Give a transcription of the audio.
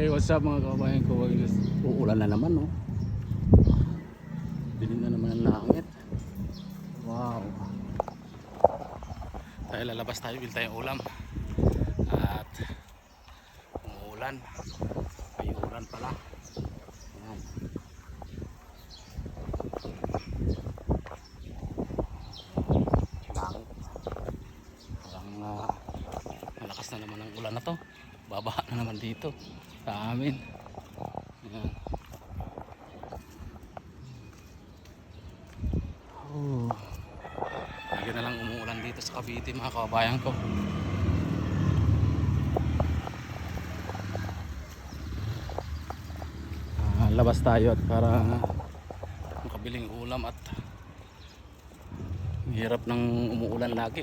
Hey, what's up mga kababayan ko? Uulan na naman, no? Dilim na naman ang langit. Wow. Tayo lalabas tayo, bil tayong ulam. At umuulan. May ulan pala. Ayan. Langit. Parang malakas na naman ang ulan na to. Babaha na naman dito sa amin. Ayan. Oh. Lagi na lang umuulan dito sa Cavite mga kababayan ko. Labas tayo at para makabiling ulam at hirap ng umuulan lagi.